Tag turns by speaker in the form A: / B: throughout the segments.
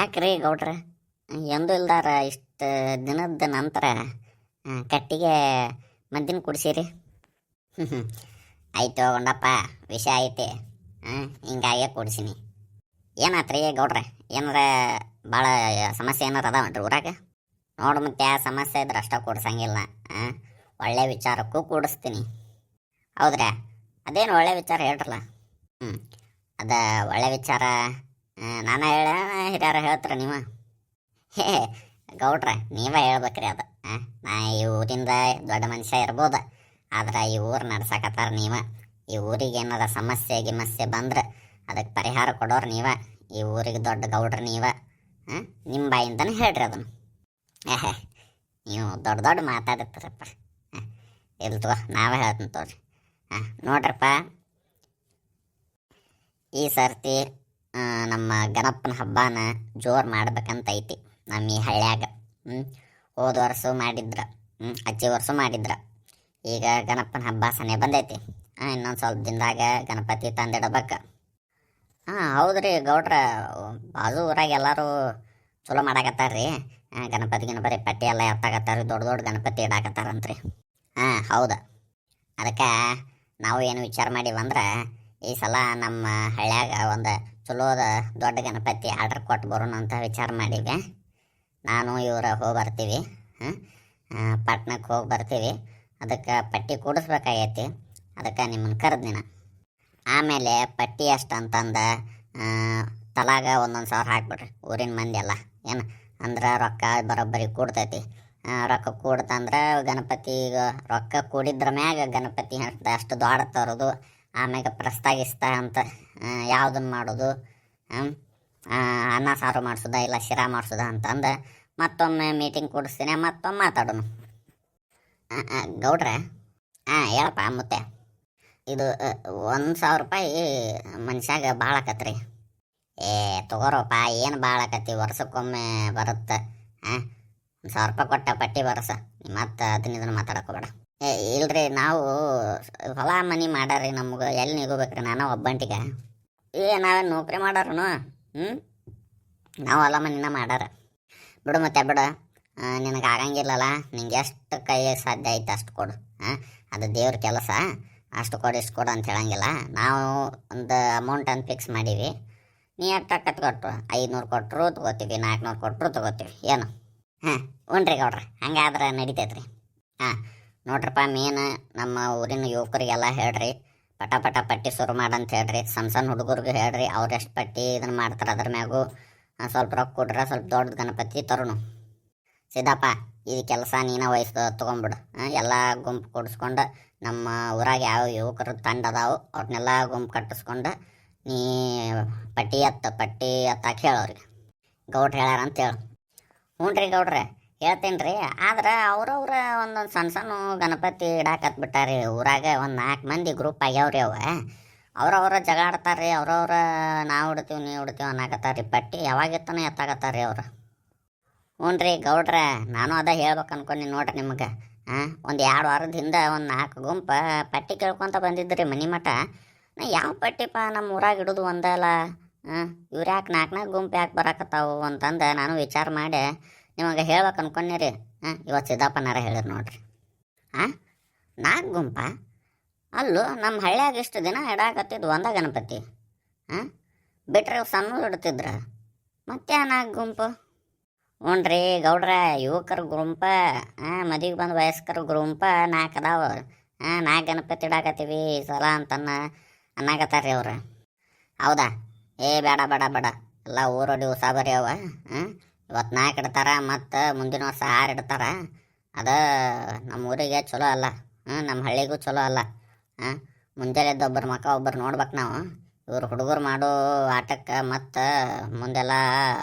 A: ಯಾಕ್ರಿ ಗೌಡ್ರ ಎಂದೂ ಇಲ್ದಾರ ಇಷ್ಟು ದಿನದ ನಂತರ ಕಟ್ಟಿಗೆ ಮದ್ದಿನ ಕುಡಿಸಿರಿ. ಆಯ್ತು ಗುಂಡಪ್ಪ, ವಿಷಯ ಐತಿ. ಹಿಂಗಾಗೆ ಕುಡಿಸಿನಿ. ಏನಾತ್ರಿ ಗೌಡ್ರ, ಏನಾರ ಭಾಳ ಸಮಸ್ಯೆ ಏನಾರ ಅದಾವನ್ರಿ ಊರಾಗ? ನೋಡು ಮತ್ತೆ ಆ ಸಮಸ್ಯೆ ಇದ್ರೆ ಅಷ್ಟ ಕೂಡ್ಸಂಗಿಲ್ಲ. ಒಳ್ಳೆ ವಿಚಾರಕ್ಕೂ ಕೂಡಿಸ್ತೀನಿ. ಹೌದ್ರಾ? ಅದೇನು ಒಳ್ಳೆ ವಿಚಾರ ಹೇಳ್ರಲ್ಲ. ಹ್ಞೂ ಅದ ಒಳ್ಳೆ ವಿಚಾರ ನಾನು ಹೇಳ ಹಿರಿಯರ ಹೇಳ್ತೀರ ನೀವು? ಹೇ ಗೌಡ್ರ, ನೀವೇ ಹೇಳ್ಬೇಕ್ರಿ ಅದು. ನಾ ಈ ಊರಿಂದ ದೊಡ್ಡ ಮನುಷ್ಯ ಇರ್ಬೋದು, ಆದ್ರೆ ಈ ಊರು ನಡ್ಸಕತ್ತಾರ ನೀವ. ಈ ಊರಿಗೆ ಏನಾರ ಸಮಸ್ಯೆ ಗಿಮಸ್ಯೆ ಬಂದ್ರೆ ಅದಕ್ಕೆ ಪರಿಹಾರ ಕೊಡೋರು ನೀವ. ಈ ಊರಿಗೆ ದೊಡ್ಡ ಗೌಡ್ರ ನೀವ. ನಿಮ್ಮ ಬಾಯಿಂದನೇ ಹೇಳ್ರಿ ಅದನ್ನು. ನೀವು ದೊಡ್ಡ ದೊಡ್ಡ ಮಾತಾಡಿರ್ತೀರಪ್ಪ. ಇಲ್ಲಿ ತಗೋ, ನಾವೇ ಹೇಳ್ತೀನಿ ತೋರಿ. ನೋಡ್ರಪ್ಪ, ಈ ಸರ್ತಿ ನಮ್ಮ ಗಣಪನ ಹಬ್ಬನ ಜೋರು ಮಾಡ್ಬೇಕಂತ ಐತಿ ನಮ್ಮ ಈ ಹಳ್ಳ್ಯಾಗ. ಹೋದ ವರ್ಷ ಮಾಡಿದ್ರ, ಅಜ್ಜಿ ವರ್ಷ ಮಾಡಿದ್ರ. ಈಗ ಗಣಪನ ಹಬ್ಬ ಸನೆ ಬಂದೈತಿ. ಇನ್ನೊಂದು ಸ್ವಲ್ಪ ದಿನದಾಗ ಗಣಪತಿ ತಂದಿಡಬೇಕು. ಹೌದ್ರಿ ಗೌಡ್ರ, ಬಾಜು ಊರಾಗ ಎಲ್ಲರೂ ಚಲೋ ಮಾಡಾಕತ್ತಾರ್ರಿ. ಗಣಪತಿ ಪಟ್ಟಿ ಎಲ್ಲ ಎತ್ತಾಕತ್ತಾರ, ದೊಡ್ಡ ದೊಡ್ಡ ಗಣಪತಿ ಇಡಾಕತ್ತಾರಂತ್ರಿ. ಹೌದು. ಅದಕ್ಕೆ ನಾವು ಏನು ವಿಚಾರ ಮಾಡೀವಂದ್ರೆ, ಈ ಸಲ ನಮ್ಮ ಹಳ್ಳ್ಯಾಗ ಒಂದು ಚಲೋದ ದೊಡ್ಡ ಗಣಪತಿ ಆರ್ಡ್ರ್ ಕೊಟ್ಟು ಬರೋಣ ಅಂತ ವಿಚಾರ ಮಾಡೀವಿ. ನಾನು ಇವ್ರು ಹೋಗಿ ಬರ್ತೀವಿ. ಪಟ್ನಕ್ಕೆ ಹೋಗಿ ಬರ್ತೀವಿ. ಅದಕ್ಕೆ ಪಟ್ಟಿ ಕೂಡಿಸ್ಬೇಕಾಗೈತಿ. ಅದಕ್ಕೆ ನಿಮ್ಮನ್ನು ಕರೆದ್ನಿನ. ಆಮೇಲೆ ಪಟ್ಟಿ ಎಷ್ಟು ಅಂತಂದು ತಲಾಗ 1,000 ಹಾಕ್ಬಿಡ್ರಿ ಊರಿನ ಮಂದಿ ಎಲ್ಲ. ಏನು ಅಂದ್ರೆ ರೊಕ್ಕ ಬರೋಬ್ಬರಿ ಕೂಡ್ತೈತಿ. ರೊಕ್ಕ ಕೂಡ್ತಂದ್ರೆ ಗಣಪತಿಗೆ ರೊಕ್ಕ ಕೂಡಿದ್ರ ಮ್ಯಾಗ ಗಣಪತಿ ಅಷ್ಟು ದೊಡ್ಡ ತರೋದು. ಆಮ್ಯಾಗ ಪ್ರಸ್ತಾಗಿಸ್ತ ಅಂತ ಯಾವುದನ್ನು ಮಾಡೋದು, ಅನ್ನ ಸಾರು ಮಾಡಿಸೋದ ಇಲ್ಲ ಶಿರಾ ಮಾಡಿಸೋದ ಅಂತಂದು ಮತ್ತೊಮ್ಮೆ ಮೀಟಿಂಗ್ ಕೂಡಿಸ್ತೀನಿ, ಮತ್ತೊಮ್ಮೆ ಮಾತಾಡೋಣ. ಗೌಡ್ರೆ, ಹೇಳಪ್ಪ ಮುತ್ತೆ. ಇದು 1,000 ರೂಪಾಯಿ ಮನುಷ್ಯಾಗ ಭಾಳ ಆಕತ್ರಿ. ತಗೋರಪ್ಪ, ಏನು ಭಾಳ ಆಕತಿ, ವರ್ಷಕ್ಕೊಮ್ಮೆ ಬರುತ್ತೆ. 1,000 ರೂಪಾಯಿ ಕೊಟ್ಟ ಪಟ್ಟಿ ಬರಸ. ಮತ್ತೆ ಅದನ್ನ ಮಾತಾಡಕೋಬೇಡ. ಇಲ್ರಿ, ನಾವು ಹೊಲ ಮನೆ ಮಾಡಾರಿ. ನಮ್ಗೆ ಎಲ್ಲಿ ನಿಗೋಬೇಕ್ರಿ? ನಾನು ಒಬ್ಬಂಟಿಗೆ. ನಾವೇನು ನೌಕರಿ ಮಾಡಾರನು? ನಾವು ಹೊಲ ಮನಿನ ಮಾಡಾರ. ಬಿಡು ಮತ್ತೆ ಬಿಡು, ನಿನಗೆ ಆಗಂಗಿಲ್ಲಲ್ಲ. ನಿಂಗೆ ಎಷ್ಟು ಕೈ ಸಾಧ್ಯ ಐತೆ ಅಷ್ಟು ಕೊಡು. ಅದು ದೇವ್ರ ಕೆಲಸ. ಅಷ್ಟು ಕೊಡು ಇಷ್ಟು ಕೊಡು ಅಂತ ಹೇಳಂಗಿಲ್ಲ. ನಾವು ಒಂದು ಅಮೌಂಟ್ ಅಂತ ಫಿಕ್ಸ್ ಮಾಡೀವಿ. ನೀ ಎಷ್ಟು ಕಟ್ಕೊಟ್ಟು 500 ಕೊಟ್ಟರು ತೊಗೋತೀವಿ, 400 ಕೊಟ್ಟರು ತೊಗೋತೀವಿ. ಏನು? ಉಣ್ರಿ ಗೌಡ್ರಿ, ಹಂಗಾದ್ರೆ ನಡಿತೈತ್ರಿ. ನೋಡ್ರಪ್ಪ, ಮೇನ್ ನಮ್ಮ ಊರಿನ ಯುವಕರಿಗೆಲ್ಲ ಹೇಳ್ರಿ, ಪಟ ಪಟ ಪಟ್ಟಿ ಶುರು ಮಾಡಂತ ಹೇಳ್ರಿ. ಸಣ್ಣ ಸಣ್ಣ ಹುಡುಗರಿಗೆ ಹೇಳ್ರಿ, ಅವ್ರು ಎಷ್ಟು ಪಟ್ಟಿ ಇದನ್ನು ಮಾಡ್ತಾರೆ ಅದ್ರ ಮ್ಯಾಗು ಸ್ವಲ್ಪ ರೊಕ್ಕ ಕೊಡ್ರೆ ಸ್ವಲ್ಪ ದೊಡ್ಡ ಗಣಪತಿ ತರುಣು. ಸಿದ್ದಪ್ಪ, ಈ ಕೆಲಸ ನೀನ ವಯಸ್ಸು ತೊಗೊಂಬಿಡು. ಎಲ್ಲ ಗುಂಪು ಕೂಡಿಸ್ಕೊಂಡು ನಮ್ಮ ಊರಾಗ ಯಾವ ಯುವಕರು ತಂಡ ಅದಾವು ಅವ್ರನ್ನೆಲ್ಲ ಗುಂಪು ಕಟ್ಟಿಸ್ಕೊಂಡು ನೀ ಪಟ್ಟಿ ಎತ್ತಾಕ ಹೇಳೋರಿಗೆ. ಗೌಡ್ರು ಹೇಳ್ಯಾರ ಅಂತ ಹೇಳು. ಹ್ಞೂ ರೀ ಗೌಡ್ರೆ, ಹೇಳ್ತೀನಿ ರೀ. ಆದ್ರೆ ಅವ್ರವ್ರ ಒಂದೊಂದು ಸಣ್ಣ ಸಣ್ಣ ಗಣಪತಿ ಇಡಾಕತ್ ಬಿಟ್ಟಾರಿ ಊರಾಗ. ಒಂದು 4 ಮಂದಿ ಗ್ರೂಪ್ ಆಗ್ಯಾವ್ರಿ. ಅವ್ರವ್ರ ಜಗ ಆಡ್ತಾರೆ ರೀ. ಅವ್ರವ್ರ ನಾವು ಇಡ್ತೀವಿ ನೀವು ಇಡ್ತೀವಿ ಅನ್ನಕತ್ತಾರ ರೀ. ಪಟ್ಟಿ ಯಾವಾಗಿತ್ತನ ಎತ್ತಾಕತ್ತಾರ ರೀ ಅವ್ರು. ಹ್ಞೂ ರೀ ಗೌಡ್ರೆ, ನಾನು ಅದ ಹೇಳ್ಬೇಕು ಅನ್ಕೊಂಡು ನೋಡ್ರಿ ನಿಮ್ಗೆ. ಒಂದು 2 ವಾರದ ಹಿಂದೆ ಒಂದು 4 ಗುಂಪು ಪಟ್ಟಿ ಕೇಳ್ಕೊತ ಬಂದಿದ್ರಿ ಮನೆ ಮಠ. ನಾ ಯಾವ ಪಟ್ಟಿಪ್ಪ ನಮ್ಮ ಊರಾಗ ಇಡೋದು ಒಂದಲ್ಲ, ಇವ್ರು ಯಾಕೆ 4 ಗುಂಪು ಯಾಕೆ ಬರಾಕತ್ತಾವು ಅಂತಂದು ನಾನು ವಿಚಾರ ಮಾಡಿ ನಿಮಗೆ ಹೇಳ್ಬೇಕು ಅನ್ಕೊಂಡ್ರಿ. ಇವತ್ತು ಸಿದ್ದಪ್ಪನಾರ ಹೇಳಿರಿ ನೋಡ್ರಿ. 4 ಗುಂಪ ಅಲ್ಲೂ ನಮ್ಮ ಹಳ್ಳ್ಯಾಗ ಇಷ್ಟು ದಿನ ಇಡಾಕತ್ತಿದ್ದು ಒಂದ ಗಣಪತಿ. ಬಿಟ್ರೆ ಸಣ್ಣ ಇಡ್ತಿದ್ರ, ಮತ್ತೆ 4 ಗುಂಪು. ಹ್ಞೂ ರೀ ಗೌಡ್ರ, ಯುವಕರ ಗುಂಪ ಮದುವೆಗೆ ಬಂದು ವಯಸ್ಕರ ಗುಂಪ 4 ಅದಾವ. 4 ಗಣಪತಿ ಇಡಾಕತ್ತೀವಿ ಈ ಸಲ ಅನ್ನಕತ್ತಾರ ರೀ ಅವ್ರು. ಹೌದಾ? ಬೇಡ ಬೇಡ ಬೇಡ, ಎಲ್ಲ ಊರೊಡಿ ಉಸಾಬರಿ ಅವ. ಇವತ್ತು 4 ಇಡ್ತಾರ, ಮತ್ತು ಮುಂದಿನ ವರ್ಷ 6 ಇಡ್ತಾರ. ಅದು ನಮ್ಮ ಊರಿಗೆ ಚಲೋ ಅಲ್ಲ, ನಮ್ಮ ಹಳ್ಳಿಗೂ ಚಲೋ ಅಲ್ಲ. ಮುಂಜಾನೆದ್ದು ಒಬ್ಬರು ಮಕ್ಕ ಒಬ್ಬರು ನೋಡ್ಬೇಕು ನಾವು. ಇವ್ರು ಹುಡುಗರು ಮಾಡೋ ಆಟಕ್ಕೆ ಮತ್ತು ಮುಂದೆಲ್ಲ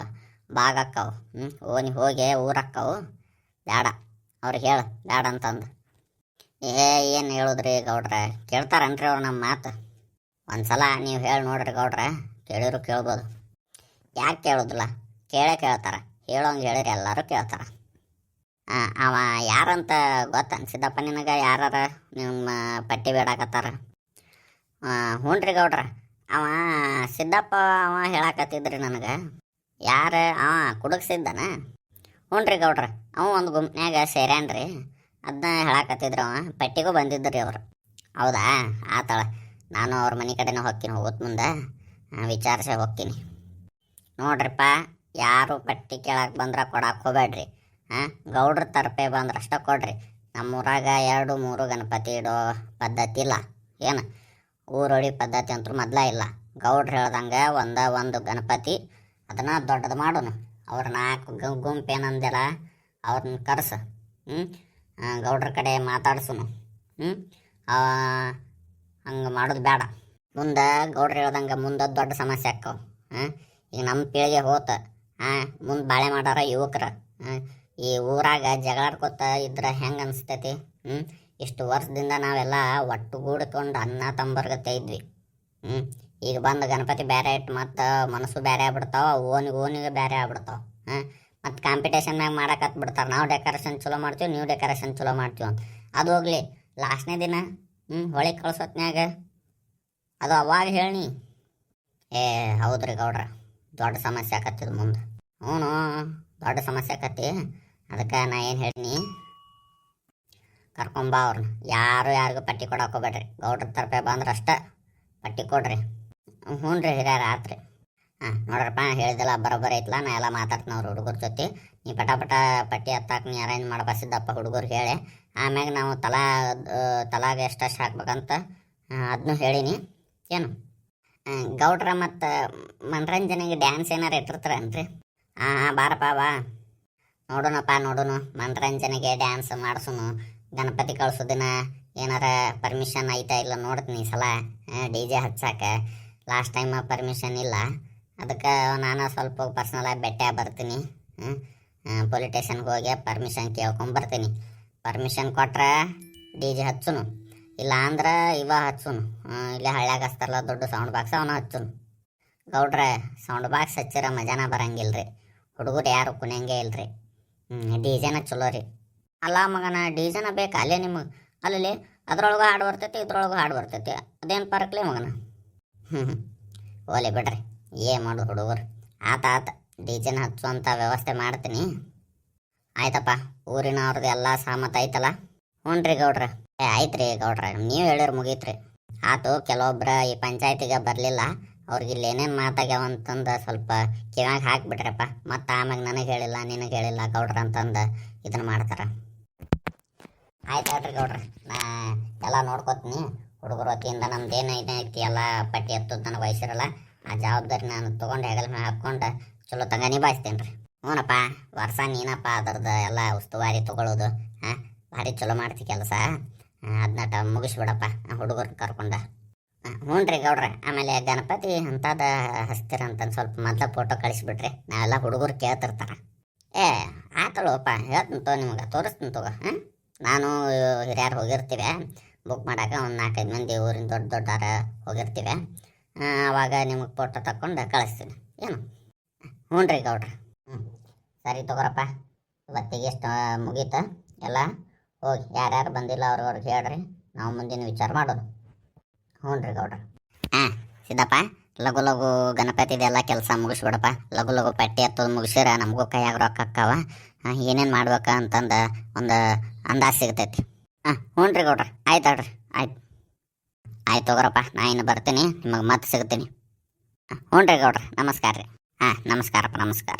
A: ಬಾಗಕ್ಕವು. ಓನಿ ಹೋಗಿ ಊರಕ್ಕವು. ಬೇಡ, ಅವ್ರಿಗೆ ಹೇಳು ಬೇಡ ಅಂತಂದು. ಏನು ಹೇಳುದ್ರಿ ಗೌಡ್ರೆ, ಕೇಳ್ತಾರನ್ರಿ ಅವ್ರು ನಮ್ಮ ಮಾತು? ಒಂದು ಸಲ ನೀವು ಹೇಳಿ ನೋಡ್ರಿ ಗೌಡ್ರೆ, ಕೇಳಿದ್ರು ಕೇಳ್ಬೋದು. ಯಾಕೆ ಕೇಳೋದಿಲ್ಲ? ಕೇಳ್ತಾರೆ. ಹೇಳೋಂಗೆ ಹೇಳಿರಿ ಎಲ್ಲರೂ ಕೇಳ್ತಾರೆ. ಅವ ಯಾರಂತ ಗೊತ್ತೇನು ಸಿದ್ದಪ್ಪ ನಿನಗೆ? ಯಾರ ನಿಮ್ಮ ಪಟ್ಟಿ ಬೇಡಾಕತ್ತಾರ? ಹ್ಞೂ ರೀ ಗೌಡ್ರ, ಅವ ಸಿದ್ದಪ್ಪ ಅವ ಹೇಳಾಕತ್ತಿದ್ರಿ ನನಗೆ. ಯಾರು ಕುಡುಕ್ಸಿದ್ದಾನ? ಹ್ಞೂ ರೀ ಗೌಡ್ರ, ಅವ ಒಂದು ಗುಂಪ್ನ್ಯಾಗ ಸೇರ್ಯಾನ್ರಿ. ಅದನ್ನ ಹೇಳಾಕತ್ತಿದ್ರು, ಅವ ಪಟ್ಟಿಗೂ ಬಂದಿದ್ದರು ಅವ್ರು. ಹೌದಾ, ಆತಳ. ನಾನು ಅವ್ರ ಮನೆ ಕಡೆನೇ ಹೋಗ್ತೀನಿ, ಹೋಗೋದು ಮುಂದೆ ವಿಚಾರಿಸೇ ಹೋಗ್ತೀನಿ. ನೋಡ್ರಿಪ್ಪ, ಯಾರು ಪಟ್ಟಿ ಕೇಳಕ್ಕೆ ಬಂದ್ರೆ ಕೊಡಕ್ಕೆ ಹೋಗ್ಬೇಡ್ರಿ. ಗೌಡ್ರ ತರಪೆ ಬಂದ್ರೆ ಅಷ್ಟೇ ಕೊಡ್ರಿ. ನಮ್ಮೂರಾಗ 2-3 ಗಣಪತಿ ಇಡೋ ಪದ್ಧತಿ ಇಲ್ಲ. ಏನು ಊರೊಡಿ ಪದ್ಧತಿ ಅಂತೂ ಮೊದಲ ಇಲ್ಲ. ಗೌಡ್ರು ಹೇಳ್ದಂಗೆ ಒಂದು ಗಣಪತಿ ಅದನ್ನು ದೊಡ್ಡದು ಮಾಡೋನು. ಅವ್ರ 4 ಗುಂಪು ಏನಂದಿಲ್ಲ, ಅವ್ರನ್ನ ಕರ್ಸು. ಗೌಡ್ರ ಕಡೆ ಮಾತಾಡ್ಸುನು. ಹಂಗೆ ಮಾಡೋದು ಬೇಡ. ಮುಂದೆ ಗೌಡ್ರು ಹೇಳ್ದಂಗೆ ಮುಂದೆ ದೊಡ್ಡ ಸಮಸ್ಯೆ ಆಕ್ಕವು. ಈಗ ನಮ್ಮ ಪೀಳಿಗೆ ಹೋತ, ಮುಂದೆ ಬಾಳೆ ಮಾಡಾರ ಯುವಕರು. ಈ ಊರಾಗ ಜಗಳಾಡ್ಕೊತ ಇದ್ರೆ ಹೆಂಗೆ ಅನಿಸ್ತೈತಿ? ಇಷ್ಟು ವರ್ಷದಿಂದ ನಾವೆಲ್ಲ ಒಟ್ಟುಗೂಡ್ಕೊಂಡು ಅನ್ನ ತಂಬರ್ಗತ್ತೆ ಇದ್ವಿ. ಈಗ ಬಂದು ಗಣಪತಿ ಬೇರೆ ಇಟ್ಟು ಮತ್ತು ಮನಸ್ಸು ಬೇರೆ ಆಗ್ಬಿಡ್ತಾವ, ಓನಿಗೆ ಬೇರೆ ಆಗ್ಬಿಡ್ತಾವ. ಮತ್ತು ಕಾಂಪಿಟೇಷನ್ನಾಗ ಮಾಡಕ್ಕೆ ಬಿಡ್ತಾರೆ. ನಾವು ಡೆಕೋರೇಷನ್ ಚಲೋ ಮಾಡ್ತೀವಿ, ನೀವು ಡೆಕೋರೇಷನ್ ಚಲೋ ಮಾಡ್ತೀವಿ ಅಂತ. ಅದು ಹೋಗಲಿ, ಲಾಸ್ಟ್ನೇ ದಿನ ಹೊಳೆ ಕಳ್ಸೋತ್ನ್ಯಾಗ ಅದು ಅವಾಗ ಹೇಳಿ. ಹೌದ್ರಿ ಗೌಡ್ರ, ದೊಡ್ಡ ಸಮಸ್ಯೆ ಆಕತ್ತಿದ್ ಮುಂದೆ. ಹ್ಞೂ, ದೊಡ್ಡ ಸಮಸ್ಯೆ ಆಕತಿ. ಅದಕ್ಕೆ ನಾ ಏನು ಹೇಳ್ತೀನಿ, ಕರ್ಕೊಂಬ ಅವ್ರನ್ನ. ಯಾರಿಗೂ ಪಟ್ಟಿ ಕೊಡಕ್ಕೆ ಹೋಗ್ಬೇಡ್ರಿ. ಗೌಡ್ರ ತರಪೆ ಬಂದ್ರೆ ಅಷ್ಟೇ ಪಟ್ಟಿ ಕೊಡ್ರಿ. ಹ್ಞೂ ರೀ ಹಿರಿಯರ, ಆತ್ರಿ. ನೋಡ್ರಪ್ಪ, ಹೇಳಿದೆಲ್ಲ ಬರೋಬ್ಬರಿ ಐತ್ಲ. ನಾ ಎಲ್ಲ ಮಾತಾಡ್ತೀನಿ ಅವ್ರ ಹುಡುಗರ ಜೊತೆ. ನೀ ಪಟ ಪಟ್ಟಿ ಹತ್ತಾಕ ನೀ ಅರೇಂಜ್ ಮಾಡಬಾಸಿದ್ದಪ್ಪ ಹುಡುಗರಿಗೆ ಹೇಳಿ. ಆಮ್ಯಾಗ ನಾವು ತಲಾಗ ಎಷ್ಟಷ್ಟು ಹಾಕ್ಬೇಕಂತ ಅದನ್ನೂ ಹೇಳೀನಿ. ಏನು ಗೌಡ್ರ ಮತ್ತು ಮನರಂಜನೆಗೆ ಡ್ಯಾನ್ಸ್ ಏನಾರು ಇಟ್ಟಿರ್ತಾರೇನ್ರಿ? ಬಾರಪ್ಪ ಬಾ, ನೋಡೋನು ಮನರಂಜನೆಗೆ ಡ್ಯಾನ್ಸ್ ಮಾಡಿಸೋನು. ಗಣಪತಿ ಕಳ್ಸೋ ದಿನ ಏನಾರ ಪರ್ಮಿಷನ್ ಐತಾ ಇಲ್ಲ ನೋಡ್ತೀನಿ ಈ ಸಲ. DJ ಹಚ್ಚಾಕೆ ಲಾಸ್ಟ್ ಟೈಮ್ ಪರ್ಮಿಷನ್ ಇಲ್ಲ. ಅದಕ್ಕೆ ನಾನು ಸ್ವಲ್ಪ ಪರ್ಸ್ನಲಾಗಿ ಭೇಟಿ ಬರ್ತೀನಿ. ಪೊಲೀಸ್ ಸ್ಟೇಷನ್ಗೆ ಹೋಗಿ ಪರ್ಮಿಷನ್ ಕೇಳ್ಕೊಂಬರ್ತೀನಿ. ಪರ್ಮಿಷನ್ ಕೊಟ್ರೆ DJ ಹಚ್ಚುನು, ಇಲ್ಲ ಅಂದ್ರೆ ಇವ ಹಚ್ಚುನು. ಇಲ್ಲೇ ಹಳ್ಳ್ಯಾಗ ಹಚ್ತಾರಲ್ಲ ದೊಡ್ಡ ಸೌಂಡ್ ಬಾಕ್ಸ್, ಅವನ ಹಚ್ಚುನು. ಗೌಡ್ರೆ, ಸೌಂಡ್ ಬಾಕ್ಸ್ ಹಚ್ಚಿರ ಮಜಾನ ಬರಂಗಿಲ್ಲ ರೀ. ಹುಡುಗರು ಯಾರು ಕುಣಿಯಂಗೆ ಇಲ್ರಿ. DJನ ಚಲೋ ರೀ. ಅಲ್ಲ ಮಗನ, DJನ ಬೇಕಾ ಅಲ್ಲೇ ನಿಮಗೆ? ಅಲ್ಲಿ ಅದ್ರೊಳಗೂ ಹಾಡು ಬರ್ತೈತಿ, ಇದ್ರೊಳಗೂ ಹಾಡು ಬರ್ತೈತಿ. ಅದೇನು ಪರಕ್ಲಿ ಮಗನ? ಓಲೆ ಬಿಡ್ರಿ, ಏನು ಮಾಡೋದು ಹುಡುಗರು. ಆತ DJನ ಹಚ್ಚುವಂಥ ವ್ಯವಸ್ಥೆ ಮಾಡ್ತೀನಿ. ಆಯ್ತಪ್ಪ, ಊರಿನವ್ರದ್ದು ಎಲ್ಲ ಸಹಮತ ಐತಲ್ಲ? ಹ್ಞೂ ರೀ ಗೌಡ್ರ. ಆಯ್ತು ರೀ ಗೌಡ್ರ, ನೀವು ಹೇಳಿರಿ ಮುಗೀತ್ರಿ. ಆತು, ಕೆಲವೊಬ್ರು ಈ ಪಂಚಾಯತಿಗೆ ಬರಲಿಲ್ಲ. ಅವ್ರಿಗೆ ಇಲ್ಲಿ ಏನೇನು ಮಾತಾಗ್ಯಾವಂತಂದು ಸ್ವಲ್ಪ ಕಿವ್ಯಾಗ ಹಾಕಿಬಿಟ್ರಪ್ಪ. ಮತ್ತು ಆಮ್ಯಾಗ ನನಗೆ ಹೇಳಿಲ್ಲ, ನಿನಗೆ ಹೇಳಿಲ್ಲ ಗೌಡ್ರ ಅಂತಂದು ಇದನ್ನು ಮಾಡ್ತಾರೆ. ಆಯ್ತು ಹೇಳ್ರಿ ಗೌಡ್ರ, ನಾ ಎಲ್ಲ ನೋಡ್ಕೋತೀನಿ. ಹುಡುಗರ ವತಿಯಿಂದ ನಮ್ದು ಏನೈತಿ ಎಲ್ಲ ಪಟ್ಟಿ ಎತ್ತದ ನನಗೆ ವಯಸ್ಸಿರಲ್ಲ. ಆ ಜವಾಬ್ದಾರಿ ನಾನು ತೊಗೊಂಡು ಹೆಗಲ ಮೇಲೆ ಹಾಕ್ಕೊಂಡು ಚಲೋ ತಂಗ ನಿಭಾಯಿಸ್ತೇನೆ ರೀ. ಹ್ಞೂನಪ್ಪ, ವರ್ಷ ನೀನಪ್ಪ ಅದ್ರದ್ದು ಎಲ್ಲ ಉಸ್ತುವಾರಿ ತೊಗೊಳ್ಳೋದು. ಭಾರಿ ಚಲೋ ಮಾಡ್ತಿ ಕೆಲಸ. ಅದನ್ನ ಮುಗಿಸ್ಬಿಡಪ್ಪ ಹುಡುಗರನ್ನ ಕರ್ಕೊಂಡು. ಹ್ಞೂ ರೀ ಗೌಡ್ರೆ, ಆಮೇಲೆ ಗಣಪತಿ ಅಂಥದ್ದು ಹಚ್ತೀರಂತ ಸ್ವಲ್ಪ ಮೊದಲ ಫೋಟೋ ಕಳಿಸ್ಬಿಟ್ರಿ. ನಾವೆಲ್ಲ ಹುಡುಗರು ಕೇಳ್ತಿರ್ತಾರೆ. ಆತಳಪ್ಪ, ಹೇಳ್ತೀನಿ ತಗೋ, ನಿಮ್ಗೆ ತೋರಿಸ್ತೀನಿ ತಗೋ. ನಾನು ಹಿರಿಯರು ಹೋಗಿರ್ತೀವಿ ಬುಕ್ ಮಾಡೋಕೆ. ಒಂದು 4-5 ಮಂದಿ ಊರಿನ ದೊಡ್ಡಾರ ಹೋಗಿರ್ತೀವಿ. ಆವಾಗ ನಿಮಗೆ ಫೋಟೋ ತಕ್ಕೊಂಡು ಕಳಿಸ್ತೀನಿ. ಏನು? ಹ್ಞೂ ರೀ ಗೌಡ್ರೆ. ಸರಿ ತಗೋರಪ್ಪ, ಇವತ್ತಿಗೆ ಎಷ್ಟು ಮುಗೀತು ಎಲ್ಲ. ಹೋಗಿ ಯಾರ್ಯಾರು ಬಂದಿಲ್ಲ ಅವ್ರಿಗೆ ಹೇಳ್ರಿ, ನಾವು ಮುಂದಿನ ವಿಚಾರ ಮಾಡೋದು. ಹ್ಞೂ ರೀ ಗೌಡ್ರ. ಸಿದ್ದಪ್ಪ, ಲಘು ಗಣಪತಿದೆಲ್ಲ ಕೆಲಸ ಮುಗಿಸ್ಬಿಡಪ್ಪ. ಲಘು ಪಟ್ಟಿ ಹತ್ತೋದು ಮುಗಿಸಿರ ನಮಗೂ ಕೈಯಾಗ ರೊಕ್ಕ ಅಕ್ಕವ. ಏನೇನು ಮಾಡ್ಬೇಕ ಅಂತಂದು ಒಂದು ಅಂದಾಜು ಸಿಗ್ತೈತಿ. ಹ್ಞೂ ರೀ ಗೌಡ್ರ, ಆಯ್ತು ಹೇಳ್ರಿ. ಆಯ್ತು ತಗೋರಪ್ಪ, ನಾ ಇನ್ನು ಬರ್ತೀನಿ, ನಿಮಗೆ ಮತ್ತೆ ಸಿಗ್ತೀನಿ. ಹ್ಞೂ ರೀ ಗೌಡ್ರ, ನಮಸ್ಕಾರ ರೀ. ನಮಸ್ಕಾರಪ್ಪ, ನಮಸ್ಕಾರ.